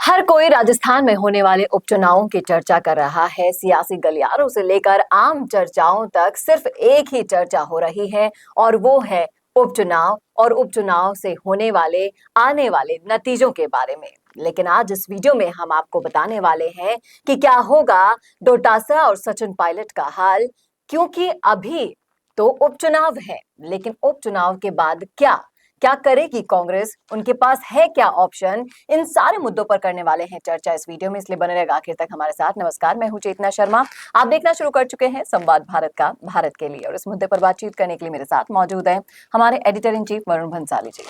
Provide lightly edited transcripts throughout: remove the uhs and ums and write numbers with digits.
हर कोई राजस्थान में होने वाले उपचुनावों की चर्चा कर रहा है। सियासी गलियारों से लेकर आम चर्चाओं तक सिर्फ एक ही चर्चा हो रही है और वो है उपचुनाव और उपचुनाव से होने वाले आने वाले नतीजों के बारे में। लेकिन आज इस वीडियो में हम आपको बताने वाले हैं कि क्या होगा डोटासरा और सचिन पायलट का हाल, क्योंकि अभी तो उपचुनाव है, लेकिन उपचुनाव के बाद क्या क्या करेगी कांग्रेस, उनके पास है क्या ऑप्शन, इन सारे मुद्दों पर करने वाले हैं चर्चा इस वीडियो में, इसलिए बने रहेगा आखिर तक हमारे साथ। नमस्कार, मैं हूं चेतना शर्मा। आप देखना शुरू कर चुके हैं संवाद भारत का भारत के लिए, और इस मुद्दे पर बातचीत करने के लिए मेरे साथ मौजूद हैं हमारे editor in chief Varun Bhansali ji.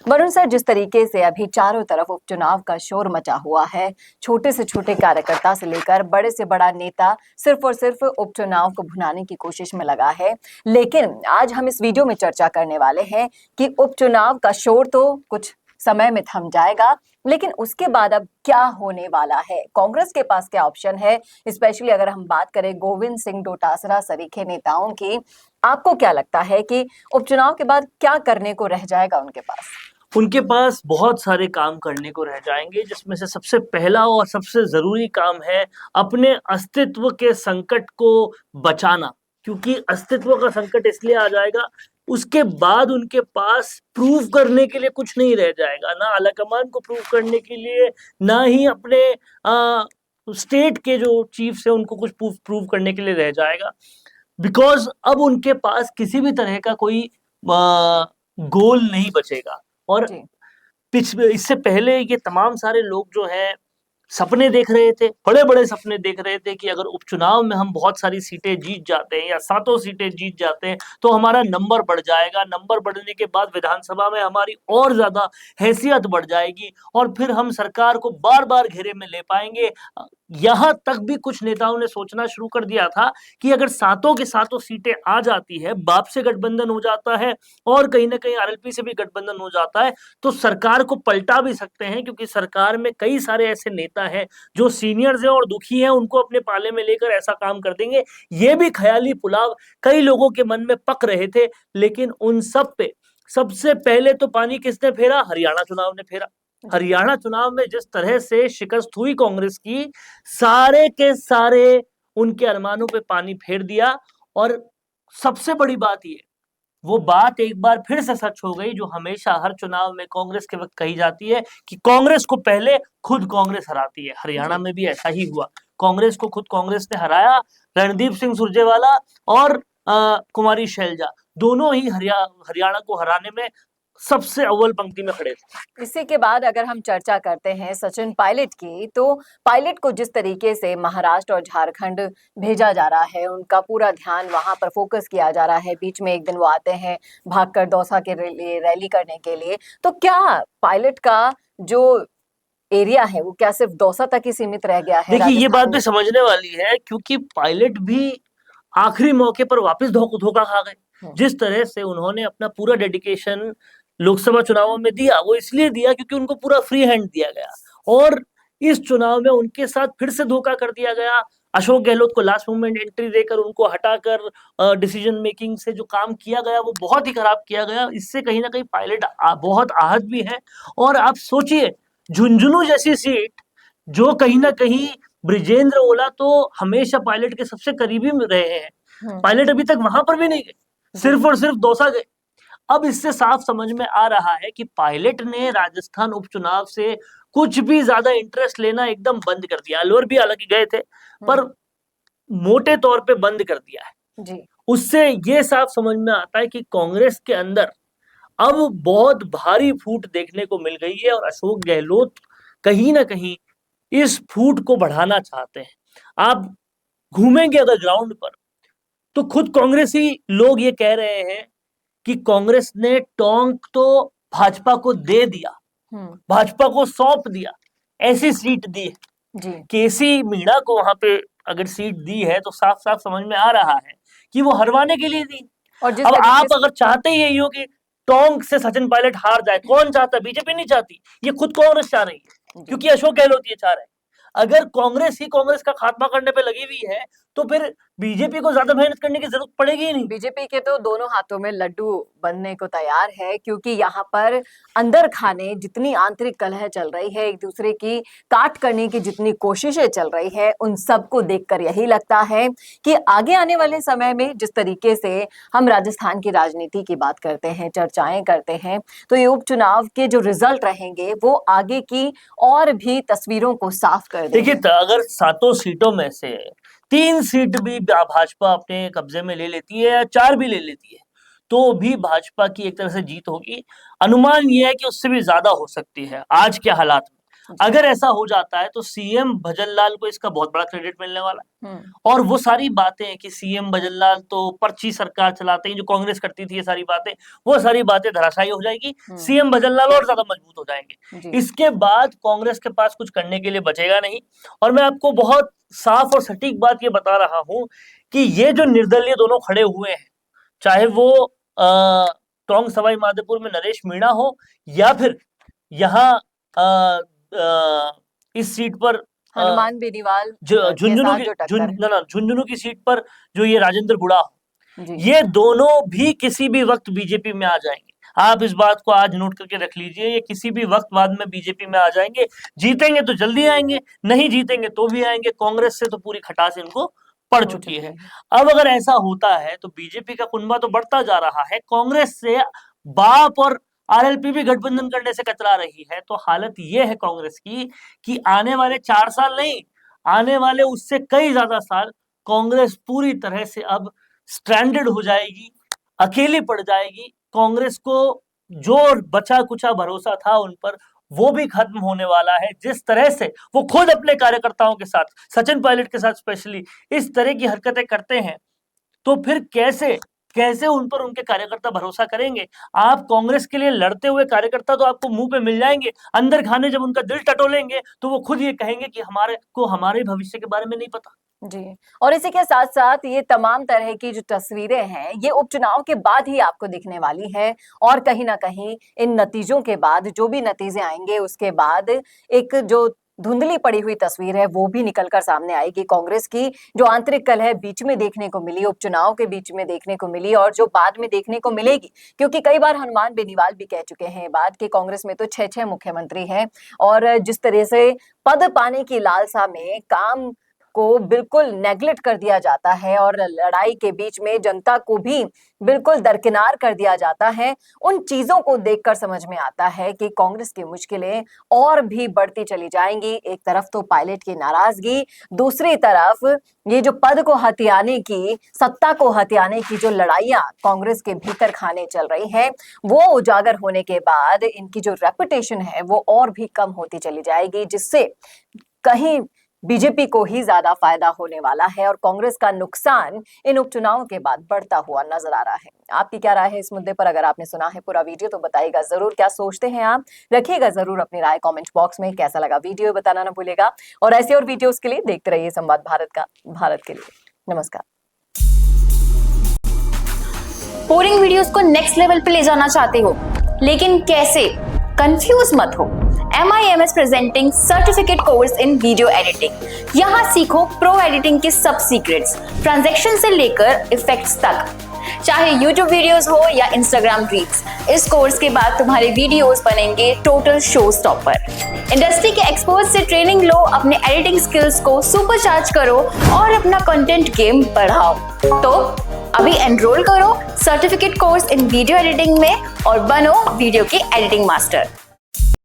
Varun sir, जिस तरीके से अभी चारों तरफ उपचुनाव का शोर मचा हुआ है, छोटे से छोटे कार्यकर्ता से लेकर बड़े से बड़ा नेता सिर्फ और सिर्फ उपचुनाव को भुनाने की कोशिश में लगा है, लेकिन आज हम इस वीडियो में चर्चा करने वाले हैं कि उपचुनाव का शोर तो कुछ समय में थम जाएगा, लेकिन उसके बाद अब क्या होने वाला है, कांग्रेस के पास क्या ऑप्शन है, स्पेशली अगर हम बात करें गोविंद सिंह डोटासरा सरीखे नेताओं की। आपको क्या लगता है कि उपचुनाव के बाद क्या करने को रह जाएगा उनके पास? उनके पास बहुत सारे काम करने को रह जाएंगे, जिसमें से सबसे पहला और सबसे जरूरी काम है अपने अस्तित्व के संकट को बचाना। क्योंकि अस्तित्व का संकट इसलिए आ जाएगा, उसके बाद उनके पास प्रूव करने के लिए कुछ नहीं रह जाएगा, ना आलाकमान को प्रूव करने के लिए, ना ही अपने स्टेट के जो चीफ्स है उनको कुछ प्रूव करने के लिए रह जाएगा। बिकॉज अब उनके पास किसी भी तरह का कोई गोल नहीं बचेगा। और इससे पहले ये तमाम सारे लोग जो हैं सपने देख रहे थे, बड़े बड़े सपने देख रहे थे कि अगर उपचुनाव में हम बहुत सारी सीटें जीत जाते हैं या 7 सीटें जीत जाते हैं तो हमारा नंबर बढ़ जाएगा, नंबर बढ़ने के बाद विधानसभा में हमारी और ज्यादा हैसियत बढ़ जाएगी और फिर हम सरकार को बार बार घेरे में ले पाएंगे। यहां तक भी कुछ नेताओं ने सोचना शुरू कर दिया था कि अगर 7 के 7 सीटें आ जाती है, बाप से गठबंधन हो जाता है और कहीं ना कहीं आरएलपी से भी गठबंधन हो जाता है, तो सरकार को पलटा भी सकते हैं। क्योंकि सरकार में कई सारे ऐसे नेता हैं जो सीनियर्स हैं और दुखी हैं, उनको अपने पाले में लेकर ऐसा काम कर देंगे। ये भी ख्याली पुलाव कई लोगों के मन में पक रहे थे, लेकिन उन सब पे सबसे पहले तो पानी किसने फेरा? हरियाणा चुनाव ने फेरा। हरियाणा चुनाव में जिस तरह से शिकस्त हुई कांग्रेस की, सारे के सारे उनके अरमानों पे पानी फेर दिया। और सबसे बड़ी बात ये, वो बात एक बार फिर से सच हो गई जो हमेशा हर चुनाव में कांग्रेस के वक्त कही जाती है कि कांग्रेस को पहले खुद कांग्रेस हराती है। हरियाणा में भी ऐसा ही हुआ, कांग्रेस को खुद कांग्रेस ने हराया। रणदीप सिंह सुरजेवाला और कुमारी शैलजा दोनों ही हरियाणा को हराने में सबसे अव्वल पंक्ति में खड़े थे। इसी के बाद अगर हम चर्चा करते हैं सचिन पायलट की, तो पायलट को जिस तरीके से महाराष्ट्र और झारखंड भेजा जा रहा है, उनका पूरा ध्यान वहां पर फोकस किया जा रहा है। बीच में एक दिन वो आते हैं भागकर दौसा के लिए रैली करने के लिए, तो क्या पायलट का जो एरिया है वो क्या सिर्फ दौसा तक ही सीमित रह गया है? देखिए, ये बात भी समझने वाली है, क्योंकि पायलट भी आखिरी मौके पर वापस धोखा खा गए। जिस तरह से उन्होंने अपना पूरा डेडिकेशन लोकसभा चुनावों में दिया, वो इसलिए दिया क्योंकि उनको पूरा फ्री हैंड दिया गया, और इस चुनाव में उनके साथ फिर से धोखा कर दिया गया। अशोक गहलोत को लास्ट मोमेंट एंट्री देकर उनको हटाकर डिसीजन मेकिंग से जो काम किया गया वो बहुत ही खराब किया गया। इससे कहीं ना कहीं पायलट बहुत आहत भी है। और आप सोचिए, झुंझुनू जैसी सीट, जो कहीं ना कहीं ब्रिजेंद्र ओला तो हमेशा पायलट के सबसे करीबी में रहे हैं, पायलट अभी तक वहां पर भी नहीं गए, सिर्फ और सिर्फ दौसा गए। अब इससे साफ समझ में आ रहा है कि पायलट ने राजस्थान उपचुनाव से कुछ भी ज्यादा इंटरेस्ट लेना एकदम बंद कर दिया। अलवर भी हालांकि गए थे, पर मोटे तौर पे बंद कर दिया है जी। उससे ये साफ समझ में आता है कि कांग्रेस के अंदर अब बहुत भारी फूट देखने को मिल गई है, और अशोक गहलोत कहीं ना कहीं इस फूट को बढ़ाना चाहते हैं। आप घूमेंगे अगर ग्राउंड पर, तो खुद कांग्रेसी लोग ये कह रहे हैं कि कांग्रेस ने टोंक तो भाजपा को दे दिया, भाजपा को सौंप दिया, ऐसी सीट दी है। केसी मीणा को वहां पे अगर सीट दी है तो साफ साफ समझ में आ रहा है कि वो हरवाने के लिए दी। और अब आप अगर चाहते ही यही हो कि टोंक से सचिन पायलट हार जाए, कौन चाहता? बीजेपी नहीं चाहती, ये खुद कांग्रेस चाह रही है, क्योंकि अशोक गहलोत ये चाह रहे हैं। अगर कांग्रेस ही कांग्रेस का खात्मा करने पे लगी हुई है, तो फिर बीजेपी को ज्यादा मेहनत करने की जरूरत पड़ेगी ही नहीं। बीजेपी के तो दोनों हाथों में लड्डू बनने को तैयार है, क्योंकि यहाँ पर अंदर खाने जितनी आंतरिक कलह चल रही है, एक दूसरे की काट करने की जितनी कोशिशें चल रही है, उन सबको देखकर यही लगता है कि आगे आने वाले समय में जिस तरीके से हम राजस्थान की राजनीति की बात करते हैं, चर्चाएं करते हैं, तो ये उपचुनाव के जो रिजल्ट रहेंगे वो आगे की और भी तस्वीरों को साफ कर देंगे। देखिए, अगर 7 सीटों में से 3 सीट भी भाजपा अपने कब्जे में ले लेती है या 4 भी ले लेती है, तो भी भाजपा की एक तरह से जीत होगी। अनुमान यह है कि उससे भी ज्यादा हो सकती है आज के हालात में। अगर ऐसा हो जाता है तो सीएम भजनलाल को इसका बहुत बड़ा क्रेडिट मिलने वाला है। और वो सारी बातें कि सीएम भजनलाल तो पर्ची सरकार चलाते हैं, जो कांग्रेस करती थी, ये सारी बातें, वो सारी बातें धराशायी हो जाएगी। सीएम भजनलाल और ज्यादा मजबूत हो जाएंगे। इसके बाद कांग्रेस के पास कुछ करने के लिए बचेगा नहीं। और मैं आपको बहुत साफ और सटीक बात ये बता रहा हूं कि ये जो निर्दलीय दोनों खड़े हुए हैं, चाहे वो टोंक सवाई माधोपुर में नरेश मीणा हो या फिर यहाँ इस सीट पर हनुमान बेनीवाल, झुंझुनू की सीट पर जो ये राजेंद्र गुड़ा हो, ये दोनों भी किसी भी वक्त बीजेपी में आ जाएंगे। आप इस बात को आज नोट करके रख लीजिए, ये किसी भी वक्त बाद में बीजेपी में आ जाएंगे। जीतेंगे तो जल्दी आएंगे, नहीं जीतेंगे तो भी आएंगे। कांग्रेस से तो पूरी खटास इनको पड़ चुकी है। अब अगर ऐसा होता है तो बीजेपी का कुनबा तो बढ़ता जा रहा है, कांग्रेस से बाप और आरएलपी भी गठबंधन करने से कतरा रही है। तो हालत यह है कांग्रेस की कि आने वाले 4 साल नहीं, आने वाले उससे कई ज्यादा साल कांग्रेस पूरी तरह से अब स्ट्रैंडेड हो जाएगी, अकेली पड़ जाएगी। कांग्रेस को जो बचा कुचा भरोसा था उन पर, वो भी खत्म होने वाला है। जिस तरह से वो खुद अपने कार्यकर्ताओं के साथ, सचिन पायलट के साथ स्पेशली, इस तरह की हरकतें करते हैं, तो फिर कैसे उन पर उनके कार्यकर्ता भरोसा करेंगे। आप कांग्रेस के लिए लड़ते हुए कार्यकर्ता तो आपको मुंह पे मिल जाएंगे, अंदर खाने जब उनका दिल टटोलेंगे तो वो खुद ये कहेंगे कि हमारे भविष्य के बारे में नहीं पता। जी, और इसी के साथ साथ ये तमाम तरह की जो तस्वीरें हैं, ये उपचुनाव के बाद ही आपको दिखने वाली है। और कहीं ना कहीं इन नतीजों के बाद, जो भी नतीजे आएंगे, उसके बाद एक जो धुंधली पड़ी हुई तस्वीर है वो भी निकलकर सामने आएगी। कांग्रेस की जो आंतरिक कलह बीच में देखने को मिली, उपचुनाव के बीच में देखने को मिली, और जो बाद में देखने को मिलेगी, क्योंकि कई बार हनुमान बेनीवाल भी कह चुके हैं बात कि कांग्रेस में तो 6 मुख्यमंत्री हैं, और जिस तरह से पद पाने की लालसा में काम को बिल्कुल नेग्लेक्ट कर दिया जाता है और लड़ाई के बीच में जनता को भी बिल्कुल दरकिनार कर दिया जाता है, उन चीजों को देखकर समझ में आता है कि कांग्रेस की मुश्किलें और भी बढ़ती चली जाएंगी। एक तरफ तो पायलट की नाराजगी, दूसरी तरफ ये जो पद को हथियाने की, सत्ता को हथियाने की जो लड़ाइयां कांग्रेस के भीतर खाने चल रही हैं, वो उजागर होने के बाद इनकी जो रेपुटेशन है वो और भी कम होती चली जाएगी, जिससे कहीं बीजेपी को ही ज्यादा फायदा होने वाला है और कांग्रेस का नुकसान इन उपचुनावों के बाद बढ़ता हुआ नजर आ रहा है। आपकी क्या राय है इस मुद्दे पर? अगर आपने सुना है पूरा वीडियो तो बताइएगा जरूर, क्या सोचते हैं आप? रखिएगा जरूर अपनी राय कमेंट बॉक्स में। कैसा लगा वीडियो बताना ना भूलेगा, और ऐसे और वीडियोस के लिए देखते रहिए संवाद भारत के लिए। नमस्कार। बोरिंग वीडियोस को नेक्स्ट लेवल पे ले जाना चाहते हो, लेकिन कैसे? कंफ्यूज मत हो। MIMS presenting certificate course in video editing. यहाँ सीखो प्रो एडिटिंग के सब सीक्रेट्स, ट्रांजैक्शन से लेकर इफेक्ट्स तक। चाहे YouTube वीडियोस हो या Instagram रील्स, इस कोर्स के बाद तुम्हारे वीडियोस बनेंगे टोटल शो स्टॉपर। इंडस्ट्री के एक्सपर्ट से ट्रेनिंग लो, अपने एडिटिंग स्किल्स को सुपरचार्ज करो और अपना कंटेंट गेम बढ़ाओ। तो अभी एनरोल करो certificate course in video editing में और बनो वीडियो की एडिटिंग मास्टर।